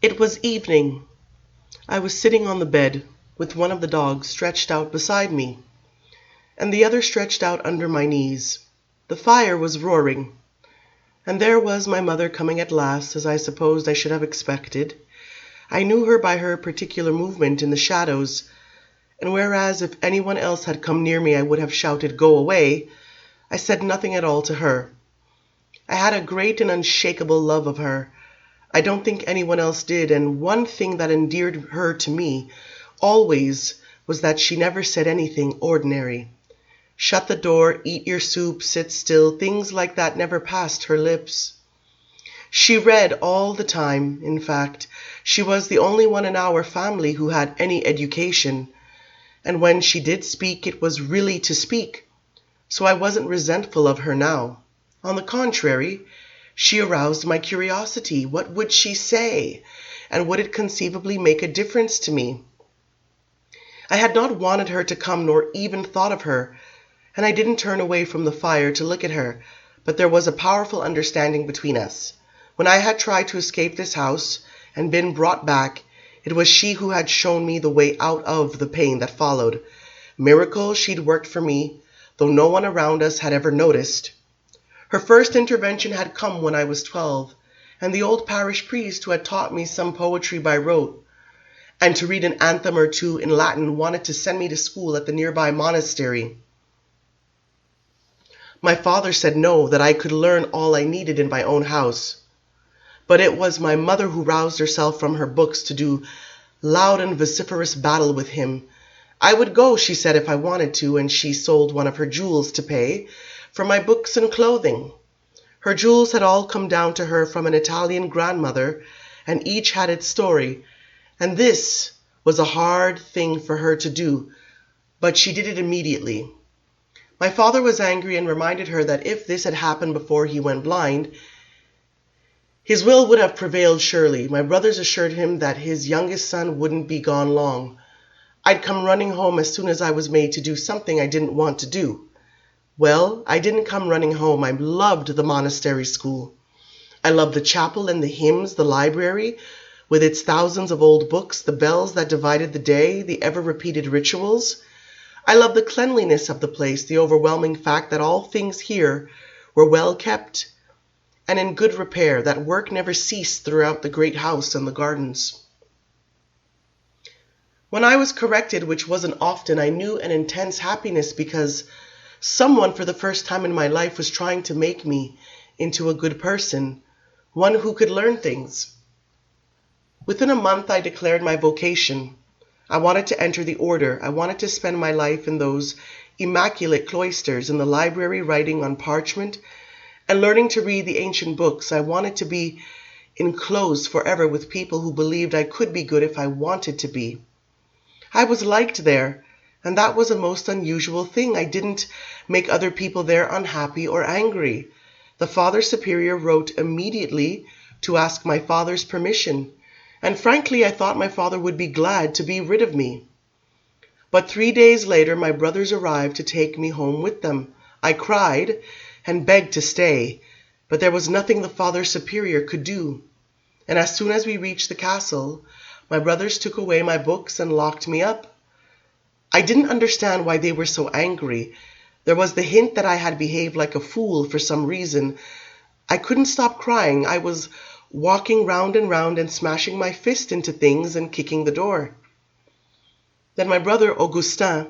It was evening. I was sitting on the bed, with one of the dogs stretched out beside me, and the other stretched out under my knees. The fire was roaring, and there was my mother coming at last, as I supposed I should have expected. I knew her by her particular movement in the shadows, and whereas if anyone else had come near me I would have shouted, "Go away," I said nothing at all to her. I had a great and unshakable love of her. I don't think anyone else did, and one thing that endeared her to me always was that she never said anything ordinary. Shut the door, eat your soup, sit still, things like that never passed her lips. She read all the time. In fact, she was the only one in our family who had any education, and when she did speak, it was really to speak, so I wasn't resentful of her now. On the contrary, she aroused my curiosity. What would she say, and would it conceivably make a difference to me? I had not wanted her to come, nor even thought of her, and I didn't turn away from the fire to look at her, but there was a powerful understanding between us. When I had tried to escape this house and been brought back, it was she who had shown me the way out of the pain that followed. Miracle she'd worked for me, though no one around us had ever noticed. Her first intervention had come when I was 12, and the old parish priest who had taught me some poetry by rote, and to read an anthem or two in Latin, wanted to send me to school at the nearby monastery. My father said no, that I could learn all I needed in my own house. But it was my mother who roused herself from her books to do loud and vociferous battle with him. I would go, she said, if I wanted to, and she sold one of her jewels to pay for my books and clothing. Her jewels had all come down to her from an Italian grandmother, and each had its story, and this was a hard thing for her to do, but she did it immediately. My father was angry and reminded her that if this had happened before he went blind, his will would have prevailed surely. My brothers assured him that his youngest son wouldn't be gone long. I'd come running home as soon as I was made to do something I didn't want to do. Well, I didn't come running home. I loved the monastery school. I loved the chapel and the hymns, the library, with its thousands of old books, the bells that divided the day, the ever-repeated rituals. I loved the cleanliness of the place, the overwhelming fact that all things here were well kept and in good repair, that work never ceased throughout the great house and the gardens. When I was corrected, which wasn't often, I knew an intense happiness because someone for the first time in my life was trying to make me into a good person, one who could learn things. Within a month, I declared my vocation. I wanted to enter the order. I wanted to spend my life in those immaculate cloisters, in the library, writing on parchment and learning to read the ancient books. I wanted to be enclosed forever with people who believed I could be good if I wanted to be. I was liked there, and that was a most unusual thing. I didn't make other people there unhappy or angry. The Father Superior wrote immediately to ask my father's permission, and frankly, I thought my father would be glad to be rid of me. But 3 days later, my brothers arrived to take me home with them. I cried and begged to stay, but there was nothing the Father Superior could do. And as soon as we reached the castle, my brothers took away my books and locked me up. I didn't understand why they were so angry. There was the hint that I had behaved like a fool for some reason. I couldn't stop crying. I was walking round and smashing my fist into things and kicking the door. Then my brother Augustin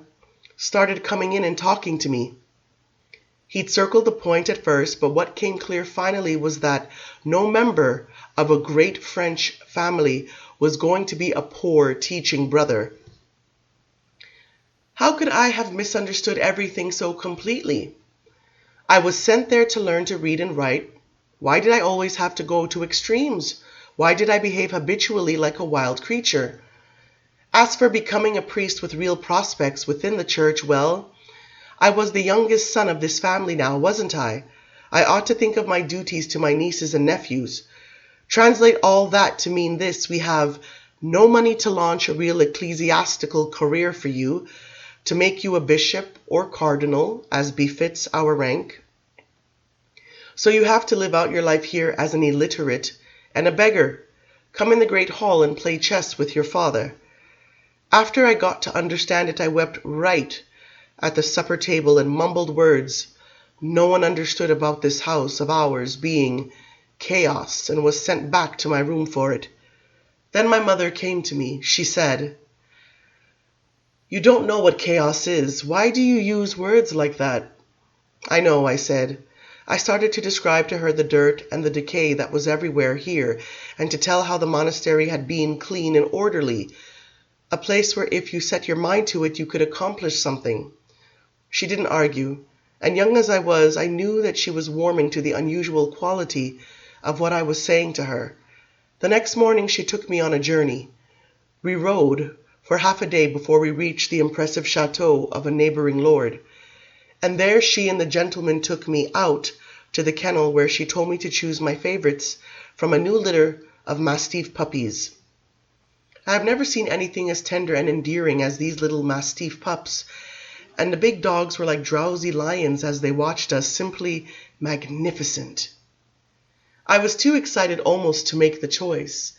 started coming in and talking to me. He'd circled the point at first, but what came clear finally was that no member of a great French family was going to be a poor teaching brother. How could I have misunderstood everything so completely? I was sent there to learn to read and write. Why did I always have to go to extremes? Why did I behave habitually like a wild creature? As for becoming a priest with real prospects within the church, well, I was the youngest son of this family now, wasn't I? I ought to think of my duties to my nieces and nephews. Translate all that to mean this: we have no money to launch a real ecclesiastical career for you, to make you a bishop or cardinal, as befits our rank. So you have to live out your life here as an illiterate and a beggar. Come in the great hall and play chess with your father. After I got to understand it, I wept right at the supper table and mumbled words no one understood about this house of ours being chaos, and was sent back to my room for it. Then my mother came to me. She said, "You don't know what chaos is. Why do you use words like that?" "I know," I said. I started to describe to her the dirt and the decay that was everywhere here, and to tell how the monastery had been clean and orderly, a place where if you set your mind to it you could accomplish something. She didn't argue, and young as I was, I knew that she was warming to the unusual quality of what I was saying to her. The next morning she took me on a journey. We rode for half a day before we reached the impressive chateau of a neighboring lord, and there she and the gentleman took me out to the kennel, where she told me to choose my favorites from a new litter of Mastiff puppies. I have never seen anything as tender and endearing as these little Mastiff pups, and the big dogs were like drowsy lions as they watched us, simply magnificent. I was too excited almost to make the choice.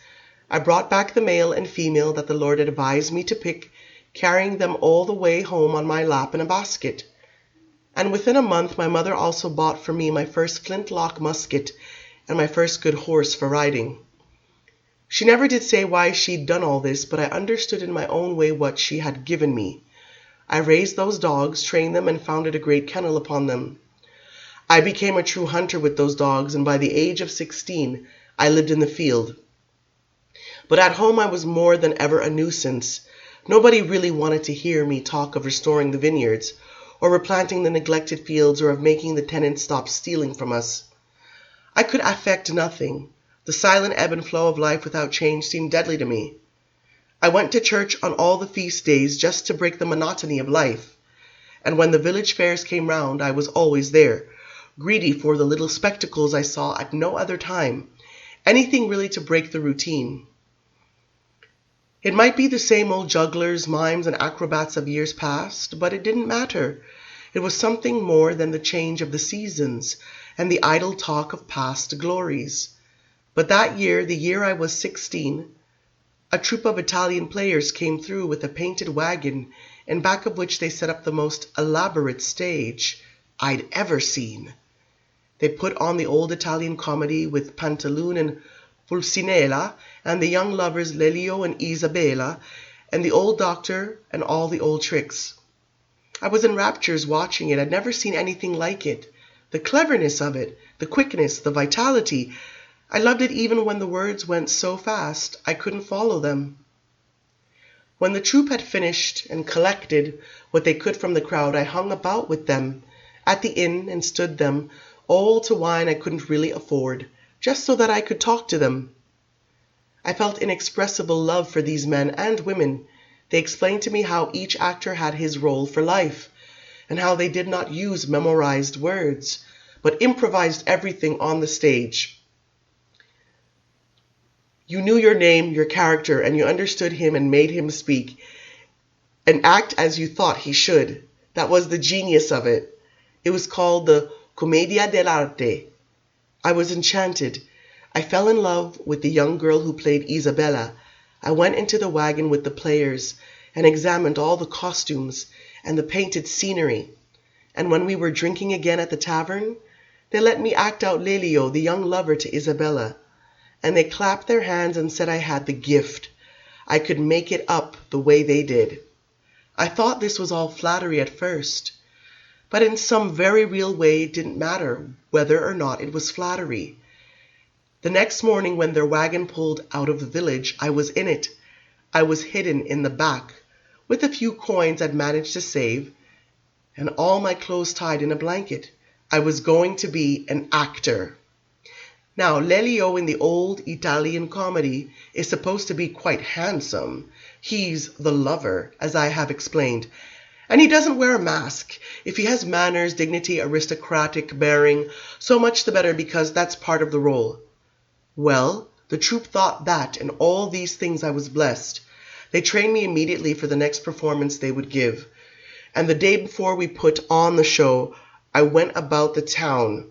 I brought back the male and female that the Lord advised me to pick, carrying them all the way home on my lap in a basket. And within a month my mother also bought for me my first flintlock musket and my first good horse for riding. She never did say why she'd done all this, but I understood in my own way what she had given me. I raised those dogs, trained them, and founded a great kennel upon them. I became a true hunter with those dogs, and by the age of 16 I lived in the field. But at home I was more than ever a nuisance. Nobody really wanted to hear me talk of restoring the vineyards, or replanting the neglected fields, or of making the tenants stop stealing from us. I could affect nothing. The silent ebb and flow of life without change seemed deadly to me. I went to church on all the feast days just to break the monotony of life, and when the village fairs came round I was always there, greedy for the little spectacles I saw at no other time, anything really to break the routine. It might be the same old jugglers, mimes, and acrobats of years past, but it didn't matter. It was something more than the change of the seasons and the idle talk of past glories. But that year, the year I was 16, a troupe of Italian players came through with a painted wagon, in back of which they set up the most elaborate stage I'd ever seen. They put on the old Italian comedy with Pantaloon and Pulcinella, and the young lovers Lelio and Isabella, and the old doctor, and all the old tricks. I was in raptures watching it. I'd never seen anything like it. The cleverness of it, the quickness, the vitality. I loved it even when the words went so fast I couldn't follow them. When the troupe had finished and collected what they could from the crowd, I hung about with them at the inn and stood them, all to wine I couldn't really afford, just so that I could talk to them. I felt inexpressible love for these men and women. They explained to me how each actor had his role for life, and how they did not use memorized words, but improvised everything on the stage. You knew your name, your character, and you understood him and made him speak and act as you thought he should. That was the genius of it. It was called the Commedia dell'arte. I was enchanted. I fell in love with the young girl who played Isabella. I went into the wagon with the players and examined all the costumes and the painted scenery. And when we were drinking again at the tavern, they let me act out Lelio, the young lover, to Isabella. And they clapped their hands and said I had the gift. I could make it up the way they did. I thought this was all flattery at first, but in some very real way it didn't matter whether or not it was flattery. The next morning when their wagon pulled out of the village, I was in it. I was hidden in the back, with a few coins I'd managed to save, and all my clothes tied in a blanket. I was going to be an actor. Now, Lelio in the old Italian comedy is supposed to be quite handsome. He's the lover, as I have explained. And he doesn't wear a mask. If he has manners, dignity, aristocratic bearing, so much the better, because that's part of the role. Well, the troupe thought that in all these things I was blessed. They trained me immediately for the next performance they would give. And the day before we put on the show, I went about the town,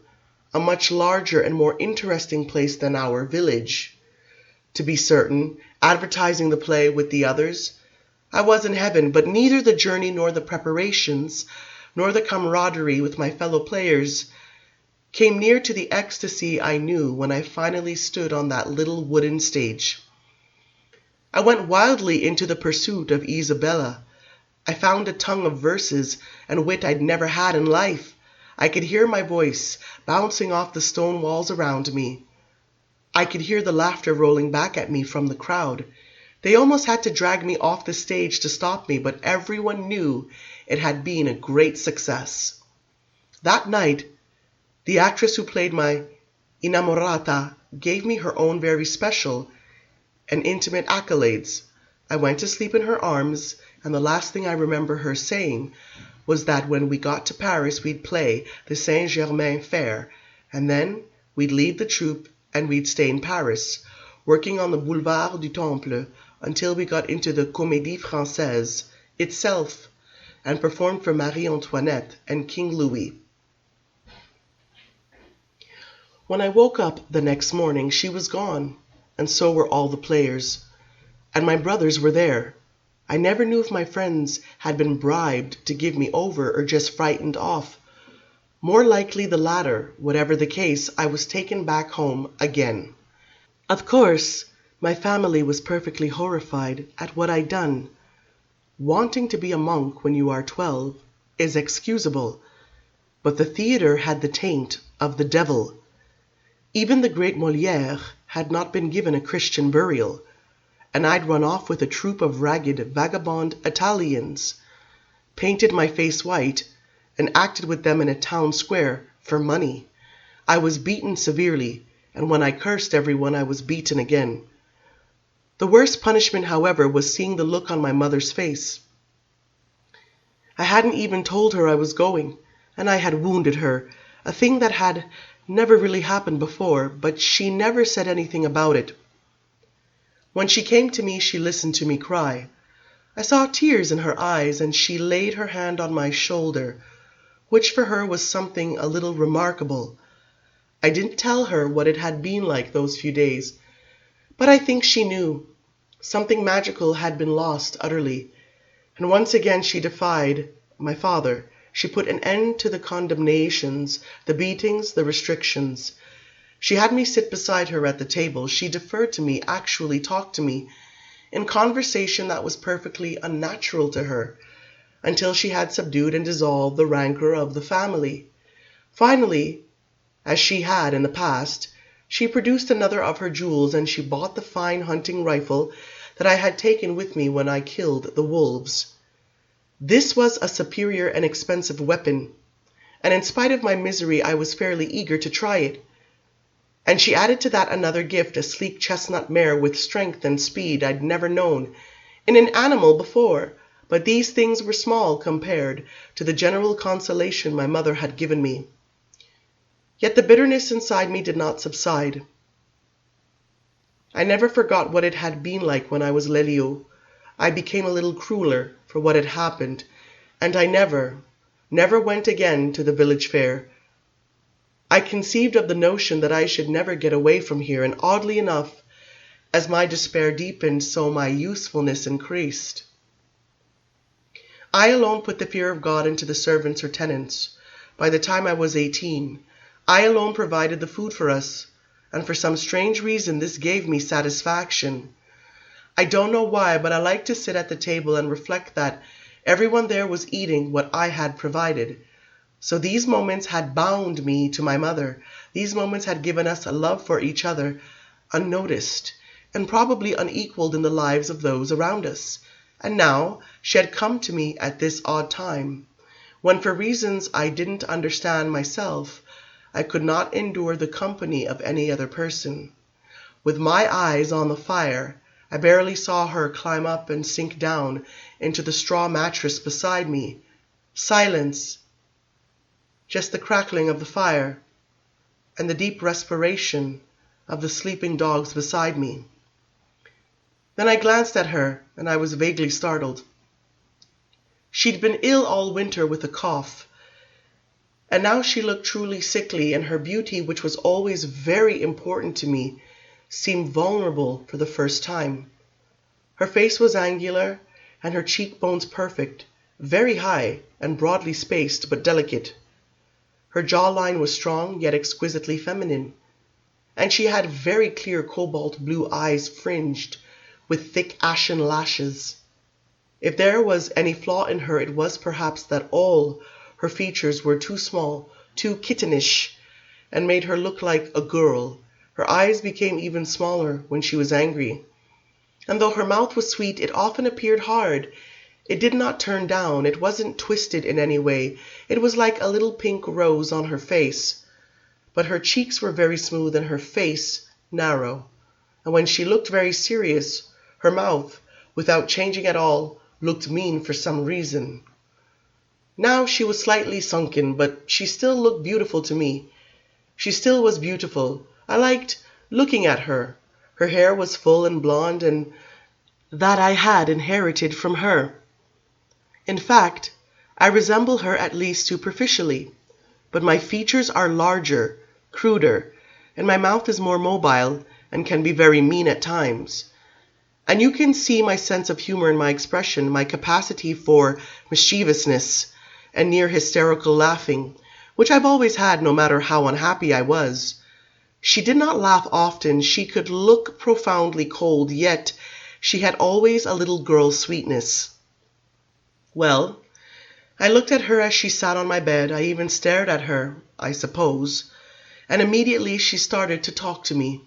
a much larger and more interesting place than our village. to be certain, advertising the play with the others. I was in heaven, but neither the journey nor the preparations, nor the camaraderie with my fellow players came near to the ecstasy I knew when I finally stood on that little wooden stage. I went wildly into the pursuit of Isabella. I found a tongue of verses and wit I'd never had in life. I could hear my voice bouncing off the stone walls around me. I could hear the laughter rolling back at me from the crowd. They almost had to drag me off the stage to stop me, but everyone knew it had been a great success. That night, the actress who played my innamorata gave me her own very special and intimate accolades. I went to sleep in her arms, and the last thing I remember her saying was that when we got to Paris we'd play the Saint-Germain Fair, and then we'd leave the troupe and we'd stay in Paris, working on the Boulevard du Temple until we got into the Comédie Française itself and performed for Marie Antoinette and King Louis. When I woke up the next morning, she was gone, and so were all the players, and my brothers were there. I never knew if my friends had been bribed to give me over or just frightened off. More likely the latter. Whatever the case, I was taken back home again. Of course, my family was perfectly horrified at what I'd done. Wanting to be a monk when you are 12 is excusable, but the theater had the taint of the devil. Even the great Molière had not been given a Christian burial, and I'd run off with a troop of ragged vagabond Italians, painted my face white, and acted with them in a town square for money. I was beaten severely, and when I cursed everyone, I was beaten again. The worst punishment, however, was seeing the look on my mother's face. I hadn't even told her I was going, and I had wounded her, a thing that had never really happened before, but she never said anything about it. When she came to me, she listened to me cry. I saw tears in her eyes, and she laid her hand on my shoulder, which for her was something a little remarkable. I didn't tell her what it had been like those few days, but I think she knew. Something magical had been lost utterly, and once again she defied my father. She put an end to the condemnations, the beatings, the restrictions. She had me sit beside her at the table. She deferred to me, actually talked to me, in conversation that was perfectly unnatural to her, until she had subdued and dissolved the rancor of the family. Finally, as she had in the past, she produced another of her jewels, and she bought the fine hunting rifle that I had taken with me when I killed the wolves. This was a superior and expensive weapon, and in spite of my misery, I was fairly eager to try it. And she added to that another gift, a sleek chestnut mare with strength and speed I'd never known in an animal before, but these things were small compared to the general consolation my mother had given me. Yet the bitterness inside me did not subside. I never forgot what it had been like when I was Lelio. I became a little crueler for what had happened, and I never went again to the village fair. I conceived of the notion that I should never get away from here, and oddly enough, as my despair deepened, so my usefulness increased. I alone put the fear of God into the servants or tenants. By the time I was 18, I alone provided the food for us, and for some strange reason this gave me satisfaction. I don't know why, but I liked to sit at the table and reflect that everyone there was eating what I had provided. So these moments had bound me to my mother. These moments had given us a love for each other, unnoticed, and probably unequaled in the lives of those around us. And now she had come to me at this odd time, when for reasons I didn't understand myself, I could not endure the company of any other person. With my eyes on the fire, I barely saw her climb up and sink down into the straw mattress beside me. Silence, just the crackling of the fire, and the deep respiration of the sleeping dogs beside me. Then I glanced at her, and I was vaguely startled. She'd been ill all winter with a cough, and now she looked truly sickly, and her beauty, which was always very important to me, seemed vulnerable for the first time. Her face was angular, and her cheekbones perfect, very high and broadly spaced but delicate. Her jawline was strong yet exquisitely feminine, and she had very clear cobalt blue eyes fringed with thick ashen lashes. If there was any flaw in her, it was perhaps that all her features were too small, too kittenish, and made her look like a girl. Her eyes became even smaller when she was angry. And though her mouth was sweet, it often appeared hard. It did not turn down, it wasn't twisted in any way. It was like a little pink rose on her face. But her cheeks were very smooth and her face narrow. And when she looked very serious, her mouth, without changing at all, looked mean for some reason. Now she was slightly sunken, but she still looked beautiful to me. She still was beautiful. I liked looking at her. Her hair was full and blonde, and that I had inherited from her. In fact, I resemble her at least superficially, but my features are larger, cruder, and my mouth is more mobile and can be very mean at times. And you can see my sense of humor in my expression, my capacity for mischievousness and near hysterical laughing, which I've always had no matter how unhappy I was. She did not laugh often. She could look profoundly cold, yet she had always a little girl's sweetness. Well, I looked at her as she sat on my bed. I even stared at her, I suppose, and immediately she started to talk to me.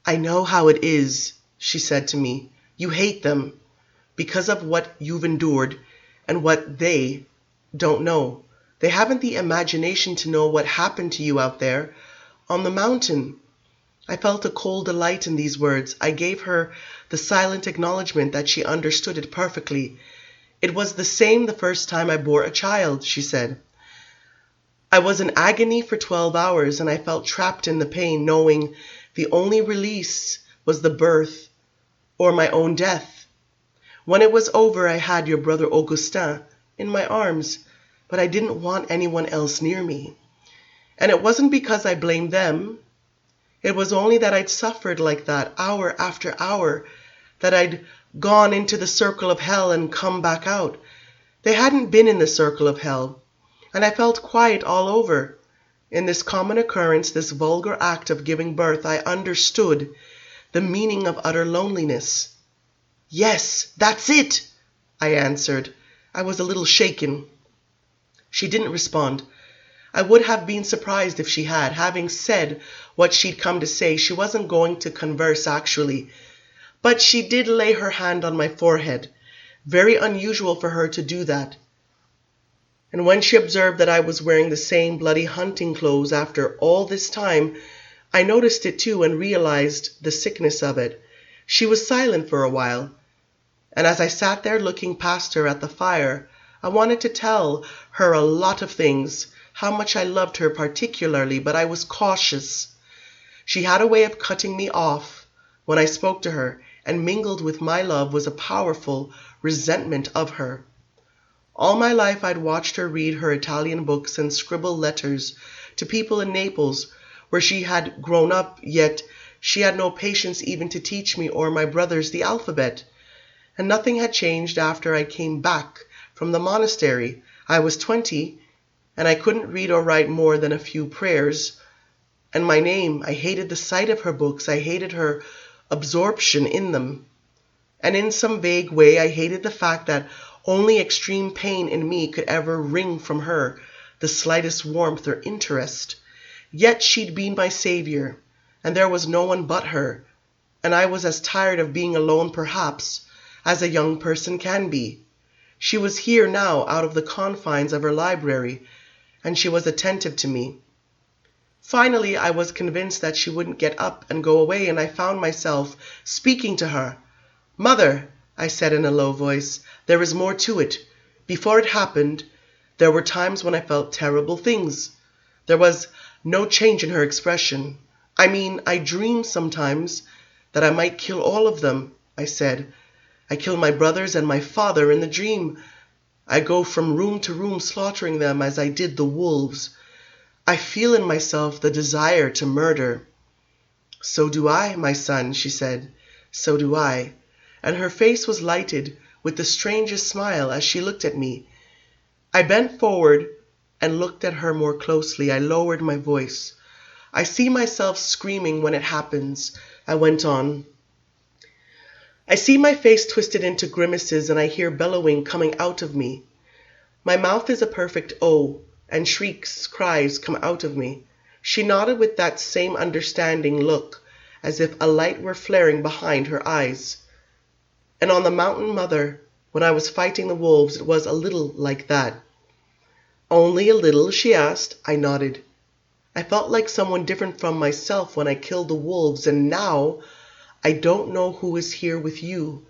"I know how it is," she said to me. "You hate them because of what you've endured and what they don't know. They haven't the imagination to know what happened to you out there on the mountain." I felt a cold delight in these words. I gave her the silent acknowledgement that she understood it perfectly. "It was the same the first time I bore a child," she said. "I was in agony for 12 hours, and I felt trapped in the pain, knowing the only release was the birth or my own death. When it was over, I had your brother Augustin in my arms, but I didn't want anyone else near me. And it wasn't because I blamed them. It was only that I'd suffered like that, hour after hour, that I'd gone into the circle of hell and come back out. They hadn't been in the circle of hell, and I felt quiet all over. In this common occurrence, this vulgar act of giving birth, I understood the meaning of utter loneliness." "Yes, that's it," I answered. I was a little shaken. She didn't respond. I would have been surprised if she had. Having said what she'd come to say, she wasn't going to converse actually. But she did lay her hand on my forehead. Very unusual for her to do that. And when she observed that I was wearing the same bloody hunting clothes after all this time, I noticed it too and realized the sickness of it. She was silent for a while, and as I sat there looking past her at the fire, I wanted to tell her a lot of things, how much I loved her particularly, but I was cautious. She had a way of cutting me off when I spoke to her, and mingled with my love was a powerful resentment of her. All my life I'd watched her read her Italian books and scribble letters to people in Naples where she had grown up, yet she had no patience even to teach me or my brothers the alphabet. And nothing had changed after I came back from the monastery. I was 20, and I couldn't read or write more than a few prayers. And my name, I hated the sight of her books. I hated her absorption in them. And in some vague way, I hated the fact that only extreme pain in me could ever wring from her the slightest warmth or interest. Yet she'd been my savior, and there was no one but her, and I was as tired of being alone, perhaps, as a young person can be. She was here now, out of the confines of her library, and she was attentive to me. Finally, I was convinced that she wouldn't get up and go away, and I found myself speaking to her. "Mother," I said in a low voice, "there is more to it. Before it happened, there were times when I felt terrible things." There was no change in her expression. "I mean, I dreamed sometimes that I might kill all of them," I said. "I kill my brothers and my father in the dream. I go from room to room slaughtering them as I did the wolves. I feel in myself the desire to murder." "So do I, my son," she said. "So do I." And her face was lighted with the strangest smile as she looked at me. I bent forward and looked at her more closely. I lowered my voice. "I see myself screaming when it happens," I went on. "I see my face twisted into grimaces and I hear bellowing coming out of me. My mouth is a perfect O, and shrieks, cries come out of me." She nodded with that same understanding look, as if a light were flaring behind her eyes. "And on the mountain, mother, when I was fighting the wolves, it was a little like that." "Only a little?" she asked. I nodded. "I felt like someone different from myself when I killed the wolves, and now I don't know who is here with you.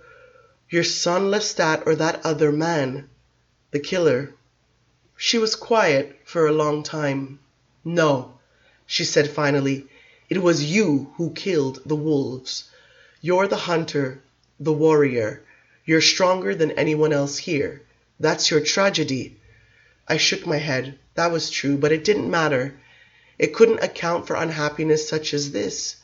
Your son Lestat or that other man, the killer." She was quiet for a long time. "No," she said finally, "it was you who killed the wolves. You're the hunter, the warrior. You're stronger than anyone else here. That's your tragedy." I shook my head. That was true, but it didn't matter. It couldn't account for unhappiness such as this.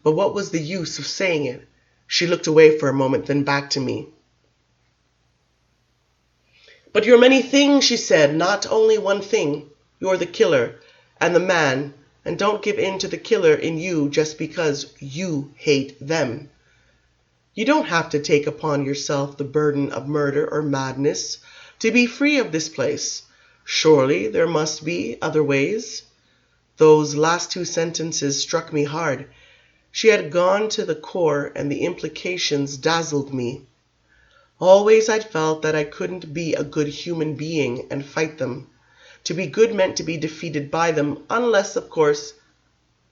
But what was the use of saying it? She looked away for a moment, then back to me. "But you're many things," she said, "not only one thing. You're the killer and the man, and don't give in to the killer in you just because you hate them. You don't have to take upon yourself the burden of murder or madness to be free of this place. Surely there must be other ways." Those last two sentences struck me hard. She had gone to the core, and the implications dazzled me. Always I'd felt that I couldn't be a good human being and fight them. To be good meant to be defeated by them, unless, of course,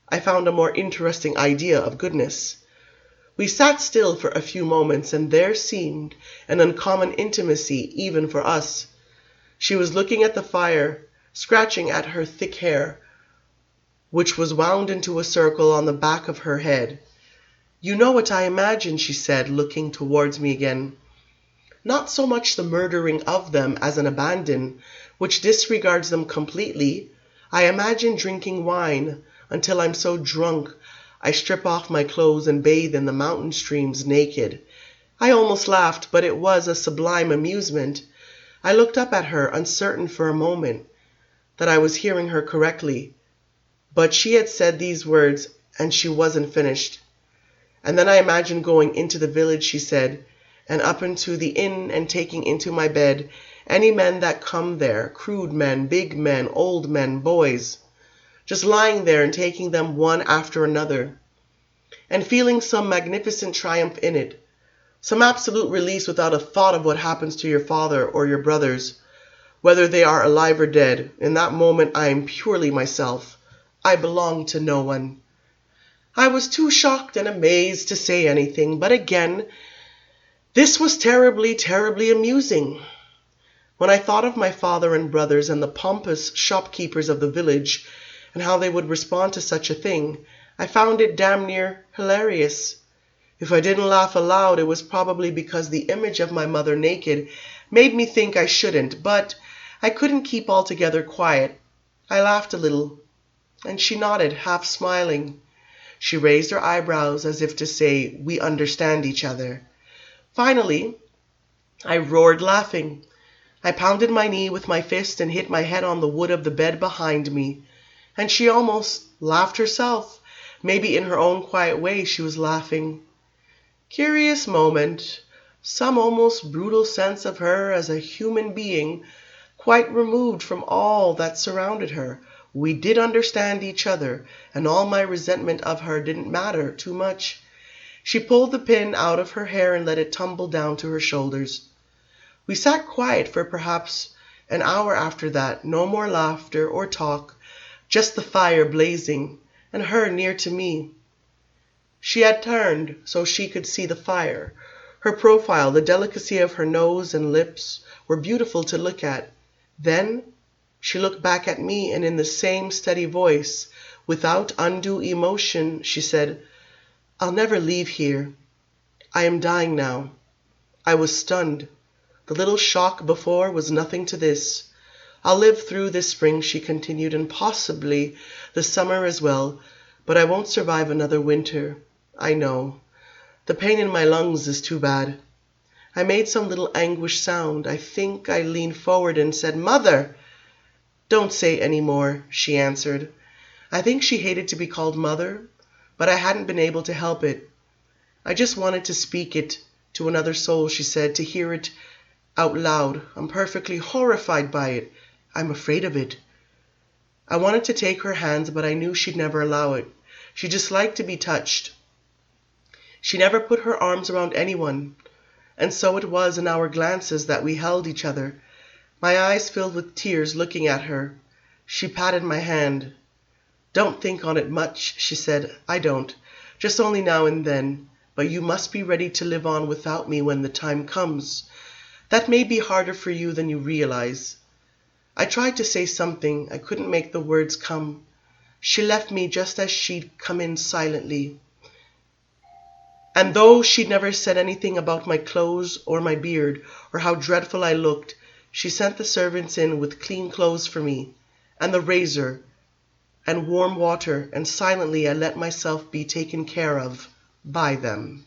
I found a more interesting idea of goodness. We sat still for a few moments, and there seemed an uncommon intimacy even for us. She was looking at the fire, scratching at her thick hair, which was wound into a circle on the back of her head. "You know what I imagine," she said, looking towards me again. "Not so much the murdering of them as an abandon, which disregards them completely. I imagine drinking wine until I'm so drunk I strip off my clothes and bathe in the mountain streams naked." I almost laughed, but it was a sublime amusement. I looked up at her, uncertain for a moment that I was hearing her correctly. But she had said these words, and she wasn't finished. "And then I imagined going into the village," she said, "and up into the inn and taking into my bed any men that come there, crude men, big men, old men, boys, just lying there and taking them one after another, and feeling some magnificent triumph in it, some absolute release without a thought of what happens to your father or your brothers, whether they are alive or dead. In that moment I am purely myself. I belong to no one." I was too shocked and amazed to say anything, but again, this was terribly, terribly amusing. When I thought of my father and brothers and the pompous shopkeepers of the village and how they would respond to such a thing, I found it damn near hilarious. If I didn't laugh aloud, it was probably because the image of my mother naked made me think I shouldn't, but I couldn't keep altogether quiet. I laughed a little, and she nodded, half smiling. She raised her eyebrows as if to say, "We understand each other." Finally, I roared laughing. I pounded my knee with my fist and hit my head on the wood of the bed behind me, and she almost laughed herself. Maybe in her own quiet way she was laughing. Curious moment, some almost brutal sense of her as a human being, quite removed from all that surrounded her. We did understand each other, and all my resentment of her didn't matter too much. She pulled the pin out of her hair and let it tumble down to her shoulders. We sat quiet for perhaps an hour after that, no more laughter or talk, just the fire blazing, and her near to me. She had turned so she could see the fire. Her profile, the delicacy of her nose and lips, were beautiful to look at. Then she looked back at me, and in the same steady voice, without undue emotion, she said, "I'll never leave here. I am dying now." I was stunned. The little shock before was nothing to this. "I'll live through this spring," she continued, "and possibly the summer as well. but I won't survive another winter. I know. The pain in my lungs is too bad. I made some little anguished sound. I think I leaned forward and said, "Mother!" "Don't say any more," she answered. I think she hated to be called mother, but I hadn't been able to help it. "I just wanted to speak it to another soul," she said, "to hear it out loud. I'm perfectly horrified by it. I'm afraid of it." I wanted to take her hands, but I knew she'd never allow it. She just liked to be touched. She never put her arms around anyone, and so it was in our glances that we held each other. My eyes filled with tears looking at her. She patted my hand. "Don't think on it much," she said. "I don't. Just only now and then. But you must be ready to live on without me when the time comes. That may be harder for you than you realize." I tried to say something. I couldn't make the words come. She left me just as she'd come in silently. And though she'd never said anything about my clothes or my beard or how dreadful I looked, she sent the servants in with clean clothes for me, and the razor, and warm water, and silently I let myself be taken care of by them.